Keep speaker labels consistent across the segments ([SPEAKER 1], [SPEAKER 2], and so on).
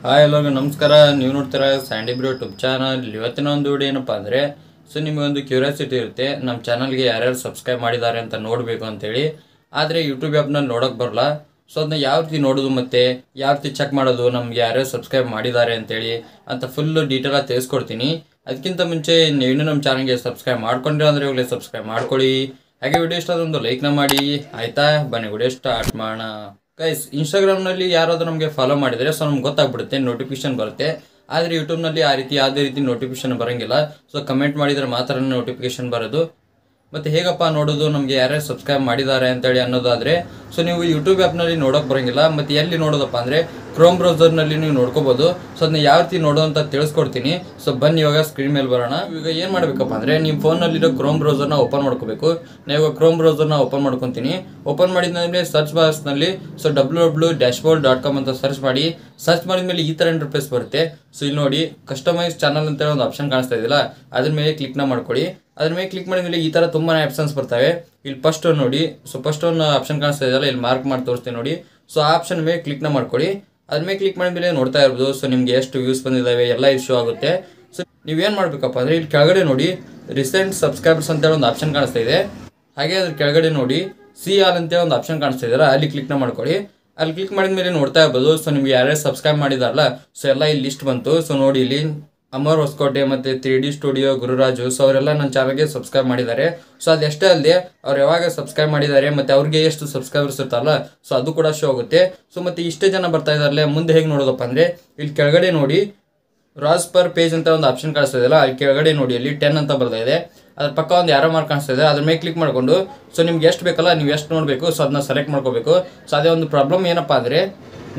[SPEAKER 1] Hi ಎಲ್ಲರಿಗೂ ನಮಸ್ಕಾರ. ನೀವು ನೋಡ್ತೀರಾ ಸ್ಯಾಂಡಿ ಬ್ರೋ ಯೂಟ್ಯೂಬ್ ಚಾನಲ್. ಇವತ್ತಿನ ಒಂದು ವಿಡಿಯೋ ಏನಪ್ಪ ಅಂದರೆ ನಿಮಗೊಂದು ಕ್ಯೂರಿಯಾಸಿಟಿ ಇರುತ್ತೆ, ನಮ್ಮ ಚಾನಲ್ಗೆ ಯಾರ್ಯಾರು ಸಬ್ಸ್ಕ್ರೈಬ್ ಮಾಡಿದ್ದಾರೆ ಅಂತ ನೋಡಬೇಕು ಅಂತೇಳಿ. ಆದರೆ ಯೂಟ್ಯೂಬ್ ಆ್ಯಪ್ನಲ್ಲಿ ನೋಡೋಕ್ಕೆ ಬರಲ್ಲ. ಅದನ್ನ ಯಾವ ರೀತಿ ನೋಡೋದು ಮತ್ತು ಯಾವ ರೀತಿ ಚೆಕ್ ಮಾಡೋದು ನಮಗೆ ಯಾರ್ಯಾರು ಸಬ್ಸ್ಕ್ರೈಬ್ ಮಾಡಿದ್ದಾರೆ ಅಂತೇಳಿ ಅಂತ ಫುಲ್ಲು ಡೀಟೇಲಾಗಿ ತಿಳಿಸ್ಕೊಡ್ತೀನಿ. ಅದಕ್ಕಿಂತ ಮುಂಚೆ ನೀವು ನಮ್ಮ ಚಾನಲ್ಗೆ ಸಬ್ಸ್ಕ್ರೈಬ್ ಮಾಡ್ಕೊಂಡ್ರೆ ಅಂದರೆ ಇವಾಗಲೇ ಸಬ್ಸ್ಕ್ರೈಬ್ ಮಾಡ್ಕೊಳ್ಳಿ. ಹಾಗೆ ವಿಡಿಯೋ ಇಷ್ಟ ಅದೊಂದು ಲೈಕ್ನ ಮಾಡಿ. ಆಯಿತಾ, ಬನ್ನಿ ವಿಡಿಯೋ ಸ್ಟಾರ್ಟ್ ಮಾಡೋಣ. ಗೈಸ್, ಇನ್ಸ್ಟಾಗ್ರಾಮ್ನಲ್ಲಿ ಯಾರಾದರೂ ನಮಗೆ ಫಾಲೋ ಮಾಡಿದರೆ ನಮ್ಗೆ ಗೊತ್ತಾಗ್ಬಿಡುತ್ತೆ, ನೋಟಿಫಿಕೇಶನ್ ಬರುತ್ತೆ. ಆದರೆ ಯೂಟ್ಯೂಬ್ನಲ್ಲಿ ಆ ರೀತಿ ಯಾವುದೇ ರೀತಿ ನೋಟಿಫಿಕೇಶನ್ ಬರೋಂಗಿಲ್ಲ. ಕಮೆಂಟ್ ಮಾಡಿದರೆ ಮಾತ್ರ ನೋಟಿಫಿಕೇಶನ್ ಬರೋದು. ಮತ್ತು ಹೇಗಪ್ಪ ನೋಡೋದು ನಮಗೆ ಯಾರ್ಯಾರು ಸಬ್ಸ್ಕ್ರೈಬ್ ಮಾಡಿದ್ದಾರೆ ಅಂತೇಳಿ ಅನ್ನೋದಾದರೆ ನೀವು ಯೂಟ್ಯೂಬ್ ಆ್ಯಪ್ನಲ್ಲಿ ನೋಡೋಕೆ ಬರೋಂಗಿಲ್ಲ. ಮತ್ತು ಎಲ್ಲಿ ನೋಡೋದಪ್ಪ ಅಂದರೆ ಕ್ರೋಮ್ ಬ್ರೌಸರ್ನಲ್ಲಿ ನೀವು ನೋಡ್ಕೋಬೋದು. ಅದನ್ನ ಯಾವ ರೀತಿ ನೋಡೋ ಅಂತ ತಿಳಿಸ್ಕೊಡ್ತೀನಿ. ಬನ್ನಿ ಇವಾಗ ಸ್ಕ್ರೀನ್ ಮೇಲೆ ಬರೋಣ. ಈಗ ಏನು ಮಾಡಬೇಕಪ್ಪ ಅಂದರೆ ನಿಮ್ಮ ಫೋನಲ್ಲಿರೋ ಕ್ರೋಮ್ ಬ್ರೌಸರ್ನ ಓಪನ್ ಮಾಡ್ಕೋಬೇಕು. ನಾನು ಇವಾಗ ಕ್ರೋಮ್ ಬ್ರೌಸರ್ನ ಓಪನ್ ಮಾಡ್ಕೊತೀನಿ. ಓಪನ್ ಮಾಡಿದ್ಮೇಲೆ ಸರ್ಚ್ ಬಾಕ್ಸ್ನಲ್ಲಿ www.dashboard.com ಅಂತ ಸರ್ಚ್ ಮಾಡಿ. ಸರ್ಚ್ ಮಾಡಿದ್ಮೇಲೆ ಈ ಥರ ಇಂಟರ್ಫೇಸ್ ಬರುತ್ತೆ. ಇಲ್ಲಿ ನೋಡಿ, ಕಸ್ಟಮೈಸ್ ಚಾನಲ್ ಅಂತೇಳಿ ಒಂದು ಆಪ್ಷನ್ ಕಾಣಿಸ್ತಾ ಇದೆಯಲ್ಲ, ಅದ್ರ ಮೇಲೆ ಕ್ಲಿಕ್ನ ಮಾಡ್ಕೊಳ್ಳಿ. ಅದ್ರ ಮೇಲೆ ಕ್ಲಿಕ್ ಮಾಡಿದ್ಮೇಲೆ ಈ ಥರ ತುಂಬಾ ಆಪ್ಷನ್ಸ್ ಬರ್ತವೆ. ಇಲ್ಲಿ ಫಸ್ಟ್ ನೋಡಿ, ಫಸ್ಟ್ ಒಂದು ಆಪ್ಷನ್ ಕಾಣಿಸ್ತಾ ಇದೆಯಲ್ಲ, ಇಲ್ಲಿ ಮಾರ್ಕ್ ಮಾಡಿ ತೋರಿಸ್ತೀನಿ ನೋಡಿ. ಆ ಆಪ್ಷನ್ ಮೇಲೆ ಕ್ಲಿಕ್ನ ಮಾಡ್ಕೊಳ್ಳಿ. ಅದ್ರ ಮೇಲೆ ಕ್ಲಿಕ್ ಮಾಡಿದ್ಮೇಲೆ ನೋಡ್ತಾ ಇರ್ಬೋದು. ನಿಮಗೆ ಎಷ್ಟು ವ್ಯೂಸ್ ಬಂದಿದ್ದಾವೆ ಎಲ್ಲ ಇಶ್ಯೂ ಆಗುತ್ತೆ. ನೀವೇನು ಮಾಡಬೇಕಪ್ಪ ಅಂದರೆ ಇಲ್ಲಿ ಕೆಳಗಡೆ ನೋಡಿ, ರೀಸೆಂಟ್ ಸಬ್ಸ್ಕ್ರೈಬರ್ಸ್ ಅಂತೇಳಿ ಒಂದು ಆಪ್ಷನ್ ಕಾಣಿಸ್ತಾ ಇದೆ. ಹಾಗೆ ಅದ್ರ ಕೆಳಗಡೆ ನೋಡಿ, ಸಿ ಆಲ್ ಅಂತೇಳಿ ಒಂದು ಆಪ್ಷನ್ ಕಾಣಿಸ್ತಾ ಇದೆಯಲ್ಲ, ಅಲ್ಲಿ ಕ್ಲಿಕ್ನ ಮಾಡ್ಕೊಳ್ಳಿ. ಅಲ್ಲಿ ಕ್ಲಿಕ್ ಮಾಡಿದ್ಮೇಲೆ ನೋಡ್ತಾ ಇರ್ಬೋದು. ನಿಮ್ಗೆ ಯಾರ್ಯಾರು ಸಬ್ಸ್ಕ್ರೈಬ್ ಮಾಡಿದಾರಲ್ಲ, ಎಲ್ಲ ಇಲ್ಲಿ ಲಿಸ್ಟ್ ಬಂತು. ನೋಡಿ, ಇಲ್ಲಿ ಅಮರ್ ಹೊಸಕೋಟೆ ಮತ್ತು 3D ಸ್ಟುಡಿಯೋ ಗುರುರಾಜು ಅವರೆಲ್ಲ ನನ್ನ ಚಾನಲ್ಗೆ ಸಬ್ಸ್ಕ್ರೈಬ್ ಮಾಡಿದ್ದಾರೆ. ಅದೆಷ್ಟೇ ಅಲ್ಲದೆ ಅವ್ರು ಯಾವಾಗ ಸಬ್ಸ್ಕ್ರೈಬ್ ಮಾಡಿದ್ದಾರೆ ಮತ್ತು ಅವ್ರಿಗೆ ಎಷ್ಟು ಸಬ್ಸ್ಕ್ರೈಬರ್ಸ್ ಇರ್ತಾರಲ್ಲ, ಅದು ಕೂಡ ಶೋ ಆಗುತ್ತೆ. ಮತ್ತು ಇಷ್ಟೇ ಜನ ಬರ್ತಾ ಇದ್ದಾರಲ್ಲ, ಮುಂದೆ ಹೇಗೆ ನೋಡೋದಪ್ಪ ಅಂದರೆ ಇಲ್ಲಿ ಕೆಳಗಡೆ ನೋಡಿ, ರಾಸ್ ಪರ್ ಪೇಜ್ ಅಂತ ಒಂದು ಆಪ್ಷನ್ ಕಾಣಿಸ್ತಾ ಇದೆಯಲ್ಲ, ಅಲ್ಲಿ ಕೆಳಗಡೆ ನೋಡಿ, ಅಲ್ಲಿ 10 ಅಂತ ಬರ್ತಾ ಇದೆ. ಅದ್ರ ಪಕ್ಕ ಒಂದು ಯಾರೋ ಮಾರ್ಕ್ ಕಾಣಿಸ್ತಾ ಇದೆ. ಅದ್ರ ಮೇಲೆ ಕ್ಲಿಕ್ ಮಾಡಿಕೊಂಡು ನಿಮ್ಗೆ ಎಷ್ಟು ಬೇಕಲ್ಲ, ನೀವು ಎಷ್ಟು ನೋಡಬೇಕು ಅದನ್ನ ಸೆಲೆಕ್ಟ್ ಮಾಡ್ಕೋಬೇಕು. ಅದೇ ಒಂದು ಪ್ರಾಬ್ಲಮ್ ಏನಪ್ಪ ಅಂದರೆ,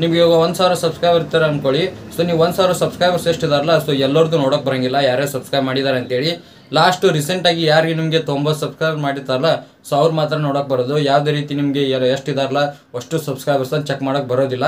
[SPEAKER 1] ನಿಮ್ಗೆ ಇವಾಗ 1000 ಸಬ್ಸ್ಕ್ರೈಬರ್ ಇರ್ತಾರೆ ಅಂದ್ಕೊಳ್ಳಿ. ನೀವು 1000 ಸಬ್ಸ್ಕ್ರೈಬರ್ಸ್ ಎಷ್ಟಿದಾರಲ್ಲ, ಎಲ್ಲರದ್ದು ನೋಡೋಕೆ ಬರೋಂಗಿಲ್ಲ ಯಾರ್ಯಾರು ಸಬ್ಸ್ಕ್ರೈಬ್ ಮಾಡಿದ್ದಾರೆ ಅಂತೇಳಿ. ಲಾಸ್ಟು ರೀಸೆಂಟಾಗಿ ಯಾರಿಗೆ ನಿಮಗೆ 90 ಸಬ್ಸ್ಕ್ರೈಬ್ ಮಾಡಿರ್ತಾರಲ್ಲ, ಅವ್ರು ಮಾತ್ರ ನೋಡೋಕೆ ಬರೋದು. ಯಾವುದೇ ರೀತಿ ನಿಮಗೆ ಎಷ್ಟಿದಾರಲ್ಲ ಅಷ್ಟು ಸಬ್ಸ್ಕ್ರೈಬರ್ಸ್ ಚೆಕ್ ಮಾಡೋಕೆ ಬರೋದಿಲ್ಲ.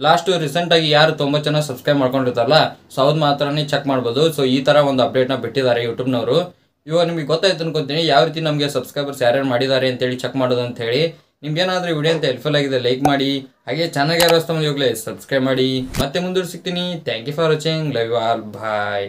[SPEAKER 1] ಲಾಸ್ಟು ರೀಸೆಂಟಾಗಿ ಯಾರು 90 ಜನ ಸಬ್ಸ್ಕ್ರೈಬ್ ಮಾಡ್ಕೊಂಡಿರ್ತಾರಲ್ಲ, ಅವ್ರು ಮಾತ್ರನೇ ಚೆಕ್ ಮಾಡ್ಬೋದು. ಈ ಥರ ಒಂದು ಅಪ್ಡೇಟ್ನ ಬಿಟ್ಟಿದ್ದಾರೆ ಯೂಟ್ಯೂಬ್ನವರು. ಇವಾಗ ನಿಮಗೆ ಗೊತ್ತಾಯ್ತು ಅನ್ಕೊತೀನಿ ಯಾವ ರೀತಿ ನಮಗೆ ಸಬ್ಸ್ಕ್ರೈಬರ್ಸ್ ಯಾರ್ಯಾರು ಮಾಡಿದ್ದಾರೆ ಅಂತೇಳಿ ಚೆಕ್ ಮಾಡೋದು ಅಂತ ಹೇಳಿ. ನಿಮ್ಗೇನಾದರೂ ವಿಡಿಯೋ ಅಂತ ಹೆಲ್ಪ್ಫುಲ್ ಆಗಿದೆ ಲೈಕ್ ಮಾಡಿ. ಹಾಗೆ ಚಾನಲ್ಗೆ ಯಾರು ಹೊಸ ಇವಾಗಲೇ ಸಬ್ಸ್ಕ್ರೈಬ್ ಮಾಡಿ. ಮತ್ತೆ ಮುಂದೆ ಸಿಗ್ತೀನಿ. Thank you for watching. Love you all. Bye.